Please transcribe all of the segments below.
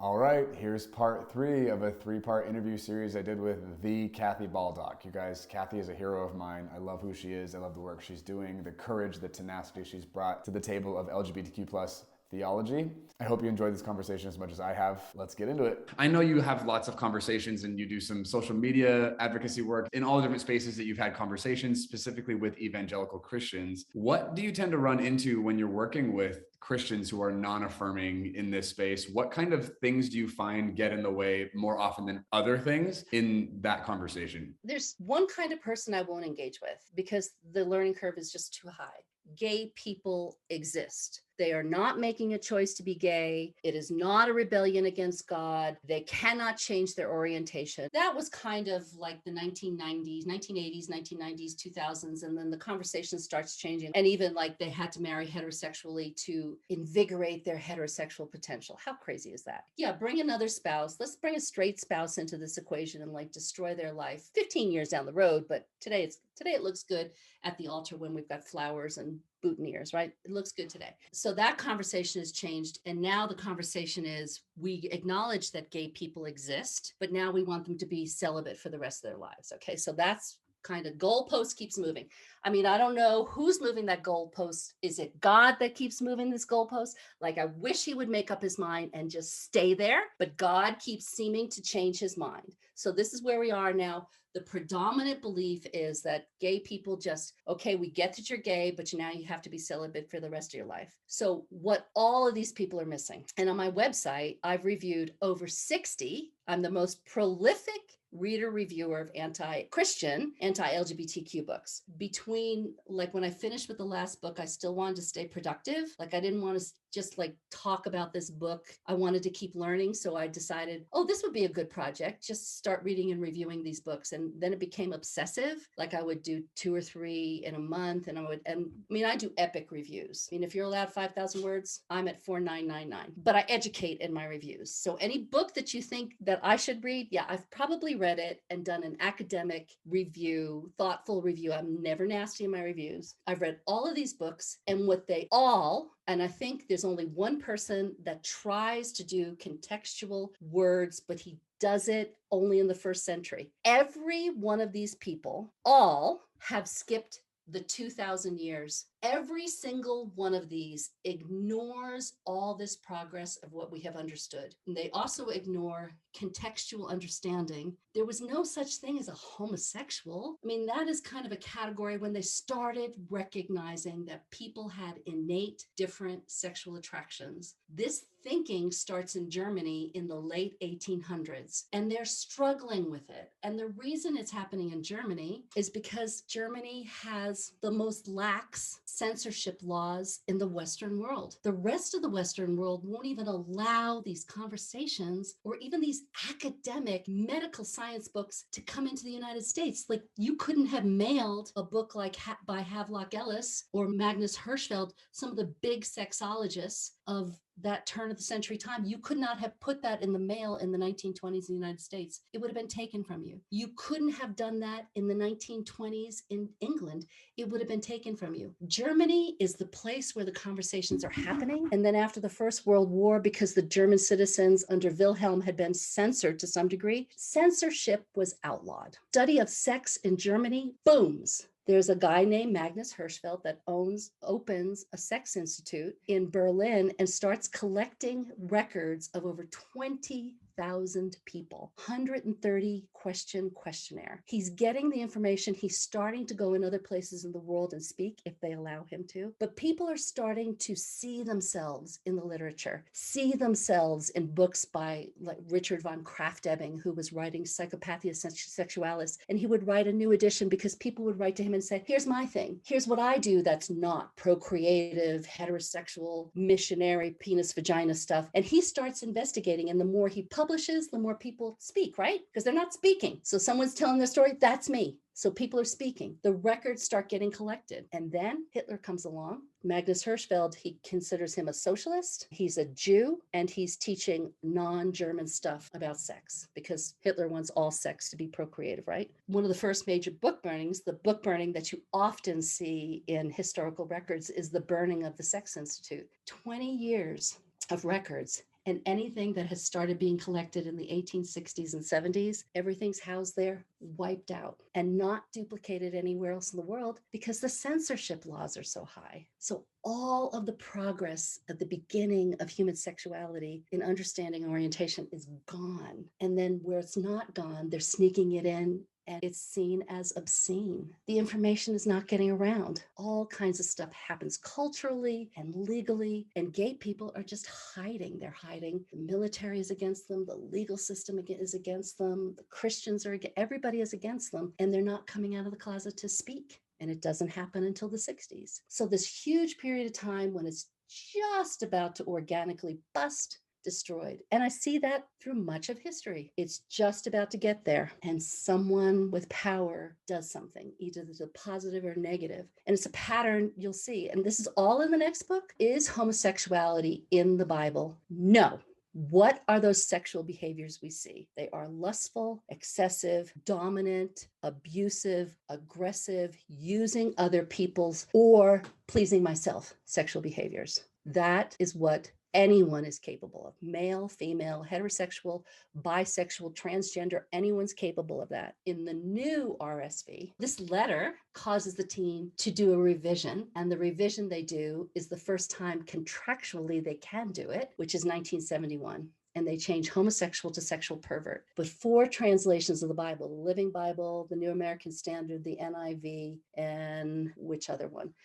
All right, here's part 3 of a 3-part interview series I did with the Kathy Baldock. You guys, Kathy is a hero of mine. I love who she is. I love the work she's doing, the courage, the tenacity she's brought to the table of LGBTQ plus theology. I hope you enjoyed this conversation as much as I have. Let's get into it. I know you have lots of conversations and you do some social media advocacy work in all the different spaces that you've had conversations, specifically with evangelical Christians. What do you tend to run into when you're working with Christians who are non-affirming in this space? What kind of things do you find get in the way more often than other things in that conversation? There's one kind of person I won't engage with because the learning curve is just too high. Gay people exist. They are not making a choice to be gay. It is not a rebellion against God. They cannot change their orientation. That was kind of like the 1990s, 1980s, 1990s, 2000s. And then the conversation starts changing. And even like they had to marry heterosexually to invigorate their heterosexual potential. How crazy is that? Yeah, bring another spouse. Let's bring a straight spouse into this equation and like destroy their life 15 years down the road. But today it looks good at the altar when we've got flowers and boutonnieres, right? It looks good today. So that conversation has changed. And now the conversation is we acknowledge that gay people exist, but now we want them to be celibate for the rest of their lives. Okay. So that's kind of goalpost keeps moving. I mean, I don't know who's moving that goalpost. Is it God that keeps moving this goalpost? Like, I wish he would make up his mind and just stay there, but God keeps seeming to change his mind. So this is where we are now. The predominant belief is that gay people just, okay, we get that you're gay, but now you have to be celibate for the rest of your life. So what all of these people are missing. And on my website, I've reviewed over 60. I'm the most prolific reader reviewer of anti-Christian, anti-LGBTQ books. Between like when I finished with the last book, I still wanted to stay productive. Like I didn't want to just like talk about this book. I wanted to keep learning. So I decided, oh, this would be a good project. Just start reading and reviewing these books. And then it became obsessive. Like I would do 2 or 3 in a month. And I do epic reviews. I mean, if you're allowed 5,000 words, I'm at 4,999, but I educate in my reviews. So any book that you think that I should read, yeah, I've probably read it and done an academic review, thoughtful review. I'm never nasty in my reviews. I've read all of these books and what they all, and I think there's only one person that tries to do contextual words, but he does it only in the first century. Every one of these people all have skipped the 2,000 years. Every single one of these ignores all this progress of what we have understood. And they also ignore contextual understanding. There was no such thing as a homosexual. I mean, that is kind of a category when they started recognizing that people had innate different sexual attractions. This thinking starts in Germany in the late 1800s, and they're struggling with it. And the reason it's happening in Germany is because Germany has the most lax censorship laws in the Western world. The rest of the Western world won't even allow these conversations or even these academic medical science books to come into the United States. Like you couldn't have mailed a book like by Havelock Ellis or Magnus Hirschfeld, some of the big sexologists of that turn of the century time. You could not have put that in the mail in the 1920s in the United States. It would have been taken from you. You couldn't have done that in the 1920s in England. It would have been taken from you. Germany is the place where the conversations are happening. And then after the First World War, because the German citizens under Wilhelm had been censored to some degree, censorship was outlawed. Study of sex in Germany booms. There's a guy named Magnus Hirschfeld that opens a sex institute in Berlin and starts collecting records of over 20,000 people, 130 questionnaire. He's getting the information. He's starting to go in other places in the world and speak if they allow him to. But people are starting to see themselves in the literature, see themselves in books by like Richard von Krafft-Ebing, who was writing Psychopathia Sexualis. And he would write a new edition because people would write to him and say, here's my thing. Here's what I do that's not procreative, heterosexual, missionary, penis, vagina stuff. And he starts investigating. And the more he publishes, the more people speak, right? Because they're not speaking. So someone's telling their story, that's me. So people are speaking. The records start getting collected. And then Hitler comes along. Magnus Hirschfeld, he considers him a socialist. He's a Jew, and he's teaching non-German stuff about sex because Hitler wants all sex to be procreative, right? One of the first major book burnings, the book burning that you often see in historical records, is the burning of the Sex Institute. 20 years of records. And anything that has started being collected in the 1860s and 70s, everything's housed there, wiped out, and not duplicated anywhere else in the world because the censorship laws are so high. So all of the progress at the beginning of human sexuality in understanding orientation is gone. And then where it's not gone, they're sneaking it in and it's seen as obscene. The information is not getting around. All kinds of stuff happens culturally and legally, and gay people are just hiding. They're hiding. The military is against them. The legal system is against them. The Christians are, everybody is against them, and they're not coming out of the closet to speak. And it doesn't happen until the 60s. So this huge period of time when it's just about to organically bust, destroyed. And I see that through much of history. It's just about to get there. And someone with power does something, either the positive or negative. And it's a pattern you'll see. And this is all in the next book. Is homosexuality in the Bible? No. What are those sexual behaviors we see? They are lustful, excessive, dominant, abusive, aggressive, using other people's or pleasing myself sexual behaviors. That is what anyone is capable of. Male, female, heterosexual, bisexual, transgender, anyone's capable of that. In the new RSV, this letter causes the team to do a revision, and the revision they do is the first time contractually they can do it, which is 1971. And they change homosexual to sexual pervert. But 4 translations of the Bible, the Living Bible, the New American Standard, the NIV, and which other one?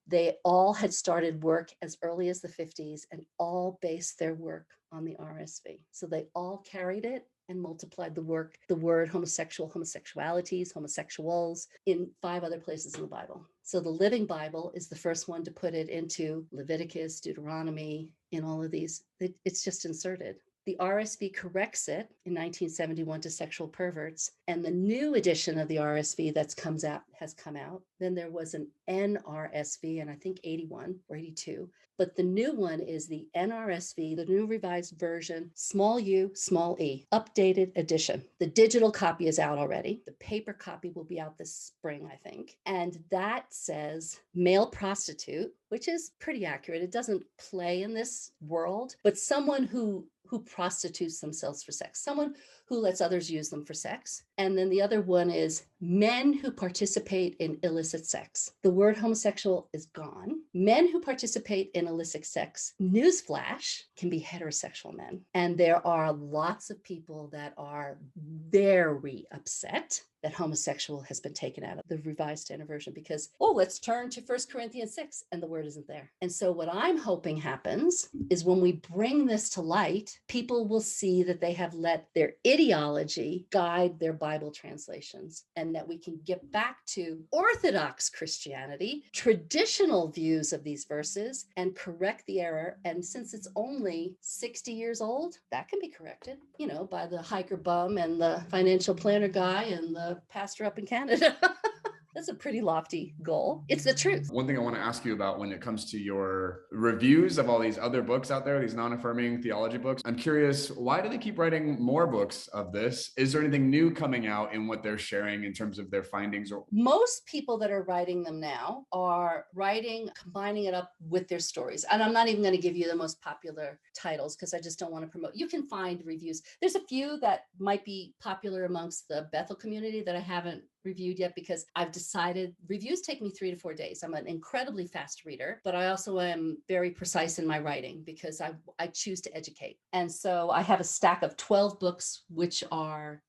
They all had started work as early as the 50s and all based their work on the RSV. So they all carried it and multiplied the word homosexual, homosexualities, homosexuals in 5 other places in the Bible. So the Living Bible is the first one to put it into Leviticus, Deuteronomy, in all of these. It's just inserted. The RSV corrects it in 1971 to sexual perverts, and the new edition of the RSV has come out. Then there was an NRSV, and I think 81 or 82. But the new one is the NRSV, the new revised version, small u, small e, updated edition. The digital copy is out already. The paper copy will be out this spring, I think. And that says male prostitute, which is pretty accurate. It doesn't play in this world, but someone who prostitutes themselves for sex, someone who lets others use them for sex. And then the other one is men who participate in illicit sex. The word homosexual is gone. Men who participate in illicit sex, newsflash, can be heterosexual men. And there are lots of people that are very upset that homosexual has been taken out of the revised standard version because, let's turn to 1 Corinthians 6 and the word isn't there. And so what I'm hoping happens is when we bring this to light, people will see that they have let their ideology guide their Bible translations and that we can get back to Orthodox Christianity, traditional views of these verses, and correct the error. And since it's only 60 years old, that can be corrected, by the hiker bum and the financial planner guy and the pastor up in Canada. That's a pretty lofty goal. It's the truth. One thing I want to ask you about when it comes to your reviews of all these other books out there, these non-affirming theology books, I'm curious, why do they keep writing more books of this? Is there anything new coming out in what they're sharing in terms of their findings? Most people that are writing them now are combining it up with their stories. And I'm not even going to give you the most popular titles because I just don't want to promote. You can find reviews. There's a few that might be popular amongst the Bethel community that I haven't reviewed yet because I've decided reviews take me 3 to 4 days. I'm an incredibly fast reader, but I also am very precise in my writing because I choose to educate. And so I have a stack of 12 books, which are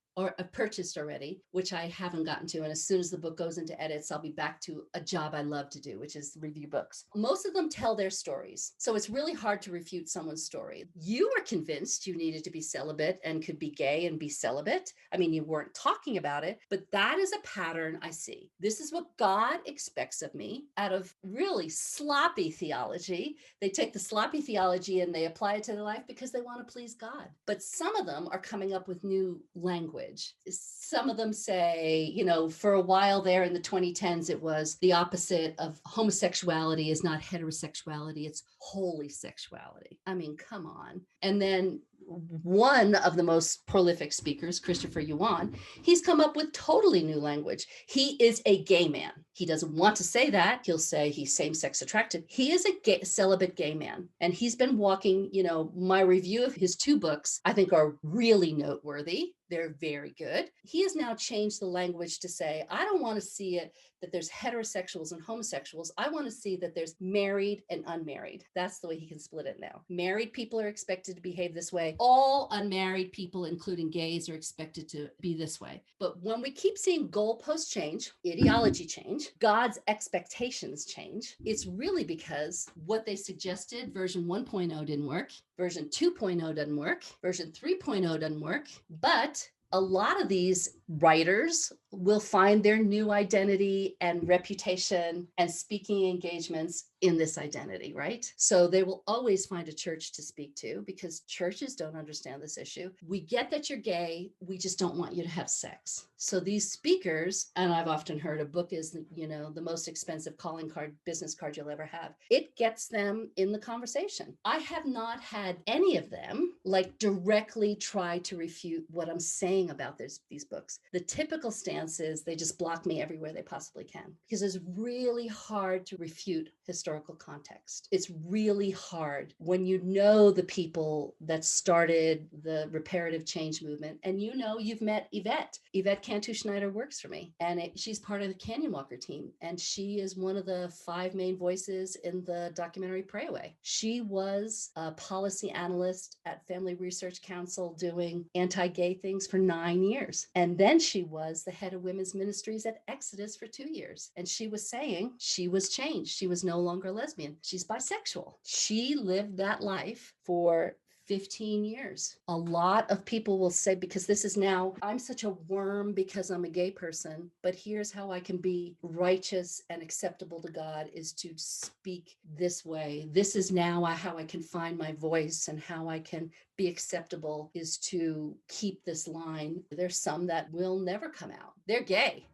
purchased already, which I haven't gotten to. And as soon as the book goes into edits, I'll be back to a job I love to do, which is review books. Most of them tell their stories. So it's really hard to refute someone's story. You were convinced you needed to be celibate and could be gay and be celibate. I mean, you weren't talking about it, but that is a pattern I see. This is what God expects of me out of really sloppy theology. They take the sloppy theology and they apply it to their life because they want to please God. But some of them are coming up with new language. Some of them say, for a while there in the 2010s, it was the opposite of homosexuality is not heterosexuality, it's holy sexuality. I mean, come on. And then one of the most prolific speakers, Christopher Yuan, he's come up with totally new language. He is a gay man. He doesn't want to say that. He'll say he's same-sex attracted. He is a celibate gay man. And he's been walking, my review of his 2 books, I think, are really noteworthy. They're very good. He has now changed the language to say, I don't want to see it that there's heterosexuals and homosexuals. I want to see that there's married and unmarried. That's the way he can split it now. Married people are expected to behave this way. All unmarried people, including gays, are expected to be this way. But when we keep seeing goalposts change, ideology change, God's expectations change, it's really because what they suggested, version 1.0 didn't work, version 2.0 doesn't work, version 3.0 doesn't work, but a lot of these writers will find their new identity and reputation and speaking engagements in this identity, right? So they will always find a church to speak to because churches don't understand this issue. We get that you're gay, we just don't want you to have sex. So these speakers, and I've often heard a book is, the most expensive calling card, business card you'll ever have. It gets them in the conversation. I have not had any of them directly try to refute what I'm saying about these books. The typical stance is they just block me everywhere they possibly can because it's really hard to refute historical context. It's really hard when you know the people that started the reparative change movement, and you've met Yvette. Yvette Cantu Schneider works for me, and she's part of the Canyon Walker team, and she is one of the 5 main voices in the documentary Pray Away. She was a policy analyst at Family Research Council doing anti-gay things for 9 years, and then she was the head of women's ministries at Exodus for 2 years. And she was saying she was changed. She was no longer lesbian. She's bisexual. She lived that life for 15 years. A lot of people will say, because this is now, I'm such a worm because I'm a gay person, but here's how I can be righteous and acceptable to God is to speak this way. This is now how I can find my voice, and how I can be acceptable is to keep this line. There's some that will never come out. They're gay.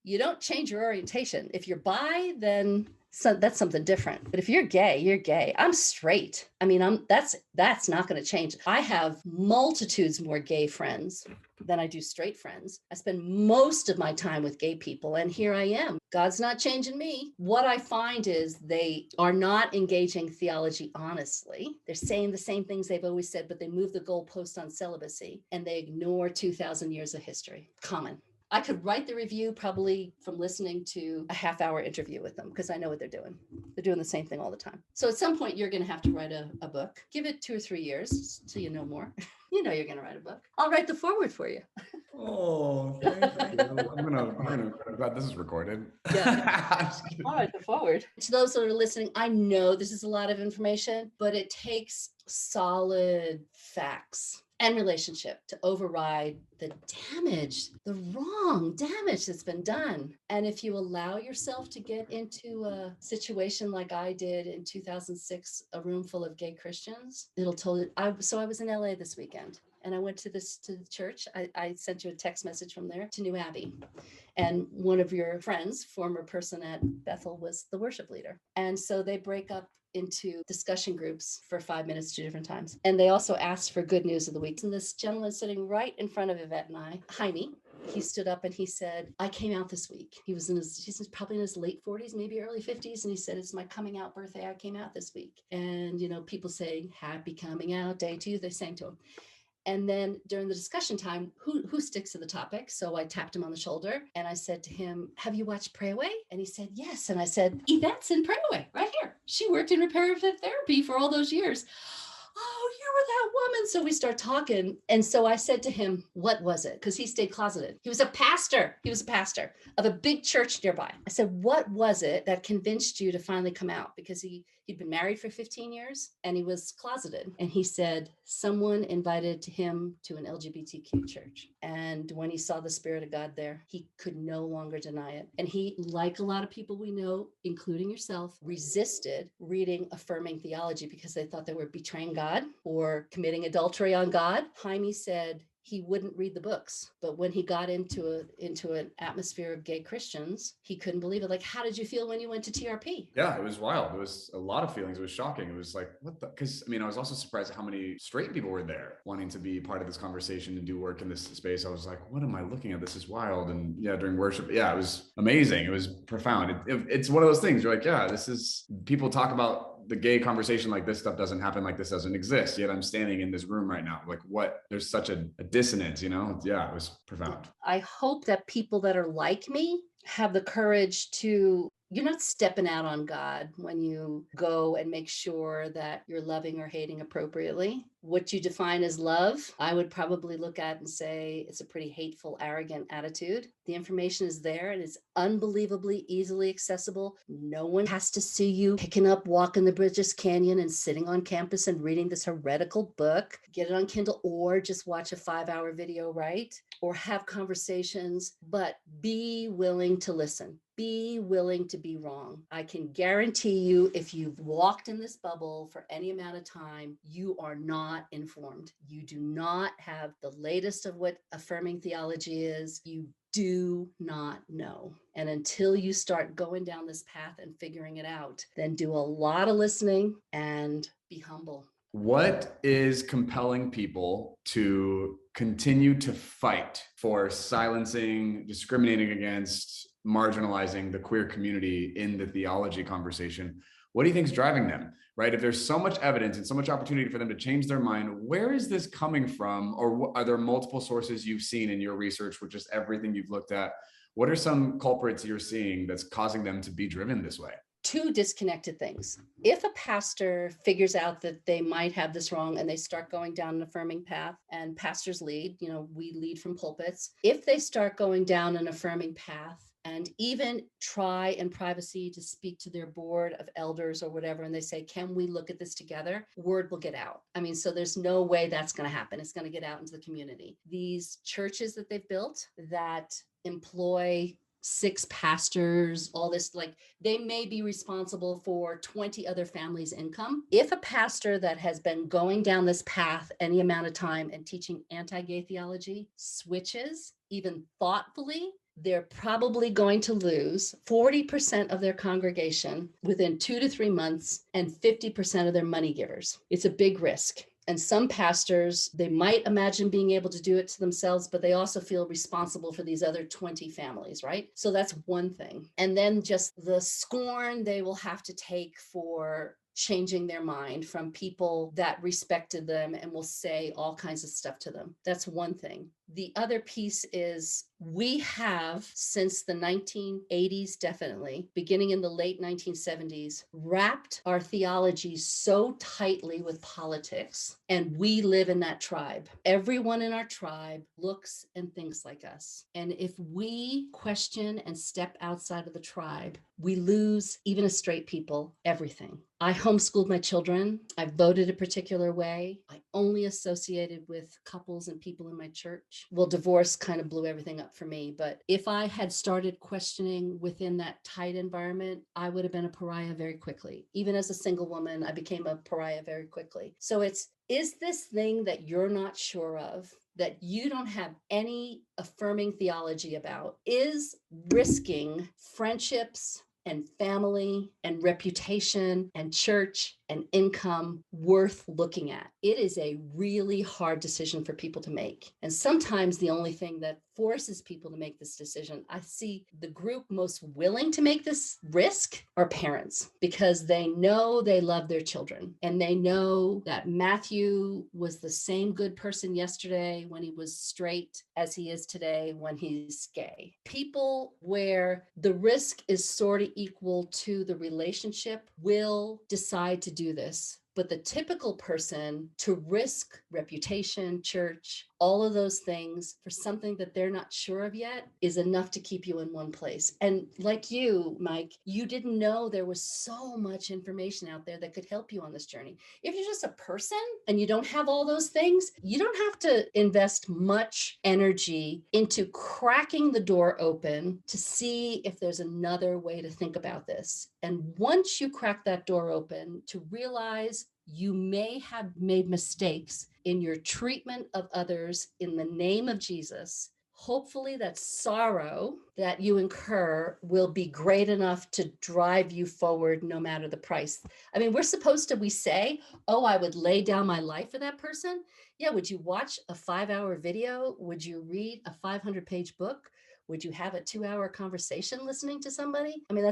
You don't change your orientation. If you're bi, then that's something different. But if you're gay, you're gay. I'm straight. I mean, that's not going to change. I have multitudes more gay friends than I do straight friends. I spend most of my time with gay people, and here I am. God's not changing me. What I find is they are not engaging theology honestly. They're saying the same things they've always said, but they move the goalpost on celibacy, and they ignore 2,000 years of history. Common. I could write the review probably from listening to a half-hour interview with them because I know what they're doing. They're doing the same thing all the time. So at some point, you're going to have to write a book. Give it 2 or 3 years till you know more. You're going to write a book. I'll write the foreword for you. Oh, thank you. I'm glad this is recorded. Yeah. All right, the forward. To those that are listening, I know this is a lot of information, but it takes solid facts and relationship to override the wrong damage that's been done. And if you allow yourself to get into a situation like I did in 2006, a room full of gay Christians, so I was in LA this weekend. And I went to the church. I sent you a text message from there to New Abbey. And one of your friends, former person at Bethel, was the worship leader. And so they break up into discussion groups for 5 minutes, 2 different times. And they also asked for good news of the week. And this gentleman sitting right in front of Yvette and I, Jaime, he stood up and he said, I came out this week. He's probably in his late 40s, maybe early 50s. And he said, it's my coming out birthday. I came out this week. And, people saying, happy coming out day to you. They sang to him. And then during the discussion time, who sticks to the topic? So I tapped him on the shoulder and I said to him, have you watched Pray Away? And he said, yes. And I said, Yvette's in Pray Away right here. She worked in reparative therapy for all those years. Oh, you were that woman. So we start talking. And so I said to him, what was it? Because he stayed closeted. He was a pastor of a big church nearby. I said, what was it that convinced you to finally come out? Because he'd been married for 15 years and he was closeted. And he said, someone invited him to an LGBTQ church. And when he saw the Spirit of God there, he could no longer deny it. And he, like a lot of people we know, including yourself, resisted reading affirming theology because they thought they were betraying God or committing adultery on God. Jaime said, he wouldn't read the books. But when he got into an atmosphere of gay Christians, he couldn't believe it. Like, how did you feel when you went to TRP? Yeah, it was wild. It was a lot of feelings. It was shocking. It was like, what the? Because I mean, I was also surprised at how many straight people were there wanting to be part of this conversation and do work in this space. I was like, what am I looking at? This is wild. And yeah, during worship, yeah, it was amazing. It was profound. It's one of those things. You're like, yeah, this is, people talk about the gay conversation like this stuff doesn't happen, like this doesn't exist, yet I'm standing in this room right now. Like, what? There's such a dissonance, you know? Yeah, it was profound. I hope that people that are like me have the courage to, you're not stepping out on God when you go and make sure that you're loving or hating appropriately. What you define as love, I would probably look at and say it's a pretty hateful, arrogant attitude. The information is there and it's unbelievably easily accessible. No one has to see you picking up Walking the Bridges Canyon and sitting on campus and reading this heretical book. Get it on Kindle or just watch a 5-hour video, right? Or have conversations, but be willing to listen. Be willing to be wrong. I can guarantee you, if you've walked in this bubble for any amount of time, you are not informed. You do not have the latest of what affirming theology is. You do not know. And until you start going down this path and figuring it out, then do a lot of listening and be humble. What is compelling people to continue to fight for silencing, discriminating against, marginalizing the queer community in the theology conversation? What do you think is driving them, right? If there's so much evidence and so much opportunity for them to change their mind, where is this coming from? Or are there multiple sources you've seen in your research with just everything you've looked at? What are some culprits you're seeing that's causing them to be driven this way? Two disconnected things. If a pastor figures out that they might have this wrong and they start going down an affirming path, and pastors lead, we lead from pulpits. If they start going down an affirming path and even try in privacy to speak to their board of elders or whatever, and they say, can we look at this together? Word will get out. I mean, so there's no way that's going to happen. It's going to get out into the community. These churches that they've built that employ 6 pastors, all this, like they may be responsible for 20 other families' income. If a pastor that has been going down this path any amount of time and teaching anti-gay theology switches, even thoughtfully, they're probably going to lose 40% of their congregation within 2 to 3 months and 50% of their money givers. It's a big risk. And some pastors, they might imagine being able to do it to themselves, but they also feel responsible for these other 20 families, right? So that's one thing. And then just the scorn they will have to take for changing their mind from people that respected them and will say all kinds of stuff to them. That's one thing. The other piece is we have, since the 1980s, definitely, beginning in the late 1970s, wrapped our theology so tightly with politics, and we live in that tribe. Everyone in our tribe looks and thinks like us. And if we question and step outside of the tribe, we lose, even as straight people, everything. I homeschooled my children. I voted a particular way. I only associated with couples and people in my church. Well, divorce kind of blew everything up for me. But if I had started questioning within that tight environment, I would have been a pariah very quickly. Even as a single woman, I became a pariah very quickly. So is this thing that you're not sure of, that you don't have any affirming theology about, is risking friendships and family and reputation and church and income worth looking at? It is a really hard decision for people to make. And sometimes the only thing that forces people to make this decision, I see the group most willing to make this risk are parents, because they know they love their children. And they know that Matthew was the same good person yesterday when he was straight as he is today when he's gay. People where the risk is sort of equal to the relationship will decide to do this. But the typical person, to risk reputation, church, all of those things for something that they're not sure of yet, is enough to keep you in one place. And like you, Mike, you didn't know there was so much information out there that could help you on this journey. If you're just a person and you don't have all those things, you don't have to invest much energy into cracking the door open to see if there's another way to think about this. And once you crack that door open, to realize You may have made mistakes in your treatment of others in the name of Jesus. Hopefully, that sorrow that you incur will be great enough to drive you forward no matter the price. I mean, we say, oh, I would lay down my life for that person. Yeah, would you watch a 5-hour video? Would you read a 500-page book? Would you have a 2-hour conversation listening to somebody? I mean,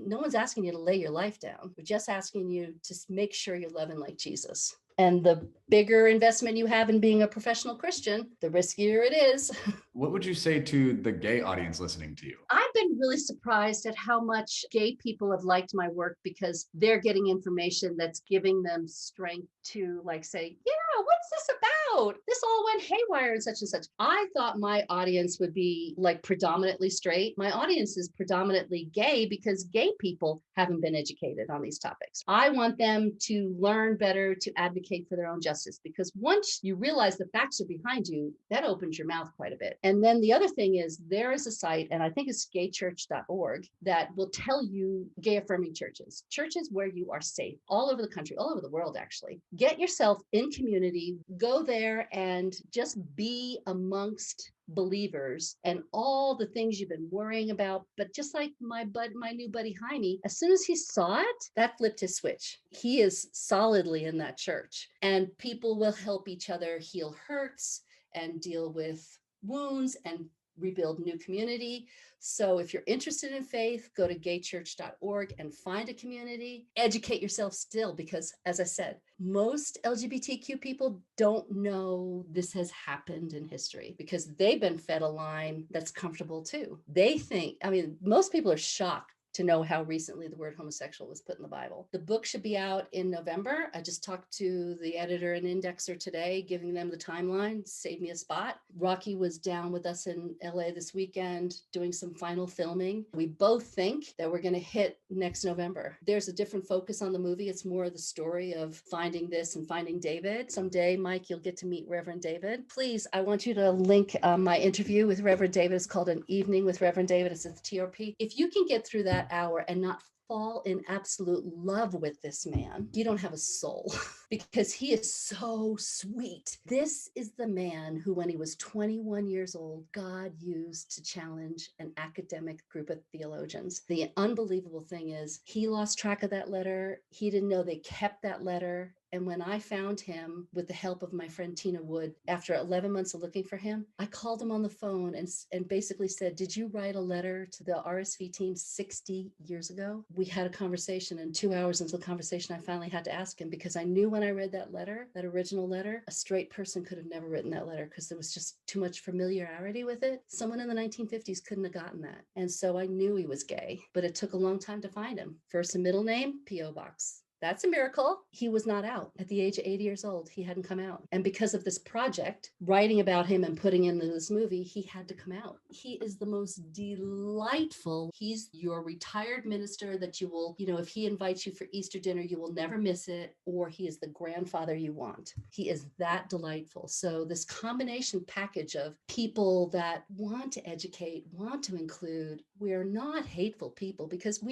no one's asking you to lay your life down. We're just asking you to make sure you're loving like Jesus. And the bigger investment you have in being a professional Christian, the riskier it is. What would you say to the gay audience listening to you? I've been really surprised at how much gay people have liked my work because they're getting information that's giving them strength to say, yeah, what's this about? This all went haywire and such and such. I thought my audience would be predominantly straight. My audience is predominantly gay because gay people haven't been educated on these topics. I want them to learn better, to advocate for their own justice, because once you realize the facts are behind you, that opens your mouth quite a bit. And then the other thing is there is a site, and I think it's gaychurch.org, that will tell you gay affirming churches where you are safe all over the country, all over the world, actually. Get yourself in community, go there and just be amongst believers and all the things you've been worrying about. But just like my new buddy Jaime, as soon as he saw it, that flipped his switch. He is solidly in that church, and people will help each other heal hurts and deal with wounds and rebuild new community. So if you're interested in faith, go to gaychurch.org and find a community. Educate yourself still, because as I said, most LGBTQ people don't know this has happened in history because they've been fed a line that's comfortable too. They think, most people are shocked to know how recently the word homosexual was put in the Bible. The book should be out in November. I just talked to the editor and indexer today, giving them the timeline, saved me a spot. Rocky was down with us in LA this weekend doing some final filming. We both think that we're going to hit next November. There's a different focus on the movie. It's more of the story of finding this and finding David. Someday, Mike, you'll get to meet Reverend David. Please, I want you to link my interview with Reverend David. It's called An Evening with Reverend David. It's at the TRP. If you can get through that hour and not fall in absolute love with this man, you don't have a soul because he is so sweet. This is the man who, when he was 21 years old, God used to challenge an academic group of theologians. The unbelievable thing is he lost track of that letter. He didn't know they kept that letter. And when I found him with the help of my friend Tina Wood, after 11 months of looking for him, I called him on the phone and basically said, did you write a letter to the RSV team 60 years ago? We had a conversation, and 2 hours into the conversation, I finally had to ask him, because I knew when I read that letter, that original letter, a straight person could have never written that letter because there was just too much familiarity with it. Someone in the 1950s couldn't have gotten that. And so I knew he was gay, but it took a long time to find him. First and middle name, P.O. Box. That's a miracle. He was not out at the age of 80 years old. He hadn't come out. And because of this project, writing about him and putting into this movie, he had to come out. He is the most delightful. He's your retired minister that you will, if he invites you for Easter dinner, you will never miss it. Or he is the grandfather you want. He is that delightful. So this combination package of people that want to educate, want to include, we're not hateful people, because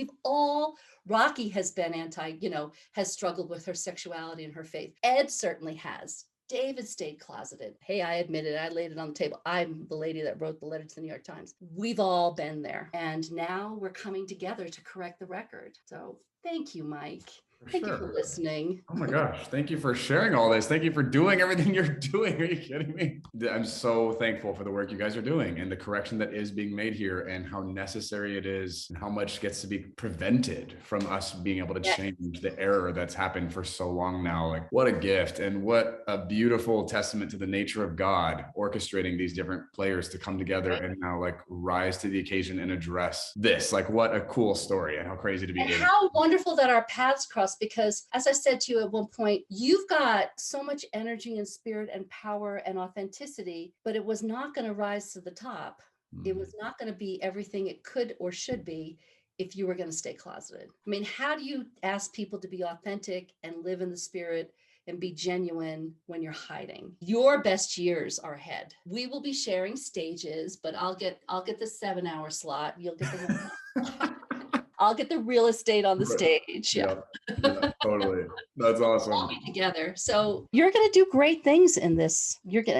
Rocky has been has struggled with her sexuality and her faith. Ed certainly has. David stayed closeted. Hey, I admit it. I laid it on the table. I'm the lady that wrote the letter to the New York Times. We've all been there. And now we're coming together to correct the record. So thank you, Mike. Thank you for listening. Oh my gosh. Thank you for sharing all this. Thank you for doing everything you're doing. Are you kidding me? I'm so thankful for the work you guys are doing and the correction that is being made here, and how necessary it is, and how much gets to be prevented from us being able to change the error that's happened for so long now. Like, what a gift, and what a beautiful testament to the nature of God orchestrating these different players to come together and now rise to the occasion and address this. What a cool story, and how crazy to be. And how wonderful that our paths cross, because as I said to you at one point, you've got so much energy and spirit and power and authenticity, but it was not going to rise to the top. It was not going to be everything it could or should be if you were going to stay closeted. How do you ask people to be authentic and live in the spirit and be genuine when you're hiding? Your best years are ahead. We will be sharing stages, but I'll get the 7-hour slot. You'll get the I'll get the real estate on the stage. Yeah. Yeah, totally. That's awesome. All be together. So you're going to do great things in this.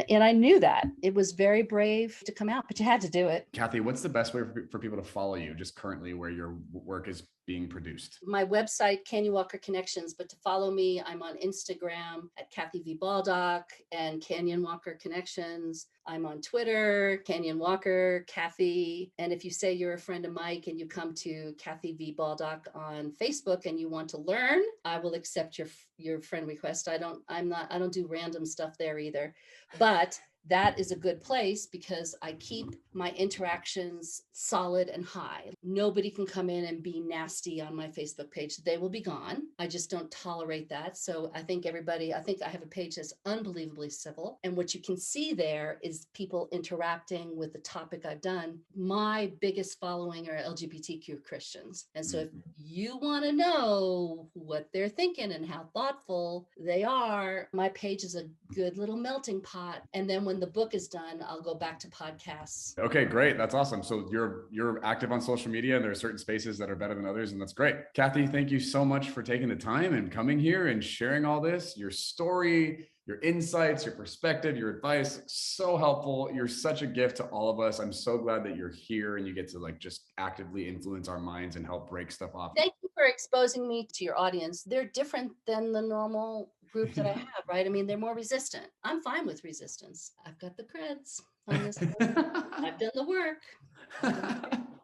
And I knew that. It was very brave to come out, but you had to do it. Kathy, what's the best way for people to follow you just currently where your work is being produced? My website, Canyon Walker Connections, but to follow me, I'm on Instagram at Kathy V. Baldock and Canyon Walker Connections. I'm on Twitter, Canyon Walker, Kathy. And if you say you're a friend of Mike and you come to Kathy V. Baldock on Facebook and you want to learn, I will accept your friend request. I don't do random stuff there either. But that is a good place because I keep my interactions solid and high. Nobody can come in and be nasty on my Facebook page. They will be gone. I just don't tolerate that. So I think I have a page that's unbelievably civil. And what you can see there is people interacting with the topic I've done. My biggest following are LGBTQ Christians. And so if you want to know what they're thinking and how thoughtful they are, my page is a good little melting pot. And then when the book is done, I'll go back to podcasts. Okay, great. That's awesome. So you're active on social media and there are certain spaces that are better than others, and that's great. Kathy, thank you so much for taking the time and coming here and sharing all this, your story, your insights, your perspective, your advice. So helpful. You're such a gift to all of us. I'm so glad that you're here and you get to just actively influence our minds and help break stuff off. Thank you for exposing me to your audience. They're different than the normal group that I have, right? I mean, they're more resistant. I'm fine with resistance. I've got the creds on this one. I've done the work.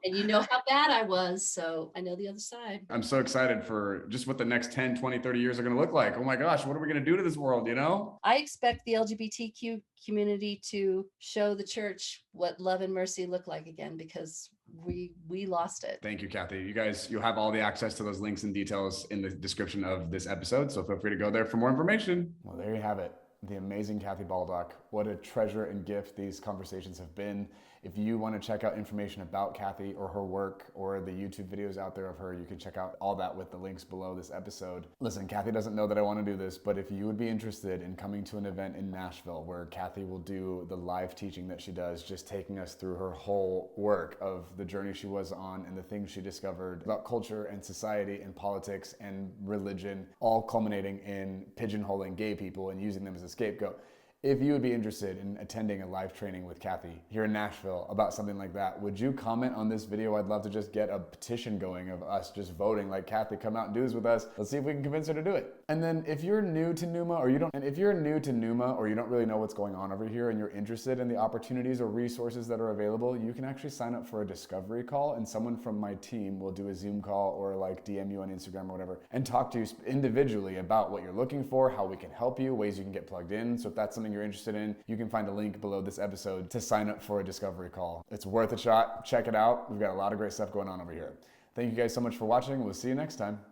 And you know how bad I was, so I know the other side. I'm so excited for just what the next 10, 20, 30 years are going to look like. Oh my gosh, what are we going to do to this world, you know? I expect the LGBTQ community to show the church what love and mercy look like again, because we lost it. Thank you, Kathy. You guys, you'll have all the access to those links and details in the description of this episode, so feel free to go there for more information. Well, there you have it. The amazing Kathy Baldock. What a treasure and gift these conversations have been. If you want to check out information about Kathy or her work or the YouTube videos out there of her, you can check out all that with the links below this episode. Listen, Kathy doesn't know that I want to do this, but if you would be interested in coming to an event in Nashville where Kathy will do the live teaching that she does, just taking us through her whole work of the journey she was on and the things she discovered about culture and society and politics and religion, all culminating in pigeonholing gay people and using them as a scapegoat. If you would be interested in attending a live training with Kathy here in Nashville about something like that, would you comment on this video? I'd love to just get a petition going of us just voting like, Kathy, come out and do this with us. Let's see if we can convince her to do it. And then if you're new to NUMA or you don't really know what's going on over here and you're interested in the opportunities or resources that are available, you can actually sign up for a discovery call and someone from my team will do a Zoom call or like DM you on Instagram or whatever and talk to you individually about what you're looking for, how we can help you, ways you can get plugged in. So if that's something you're interested in, you can find a link below this episode to sign up for a discovery call. It's worth a shot. Check it out. We've got a lot of great stuff going on over here. Thank you guys so much for watching. We'll see you next time.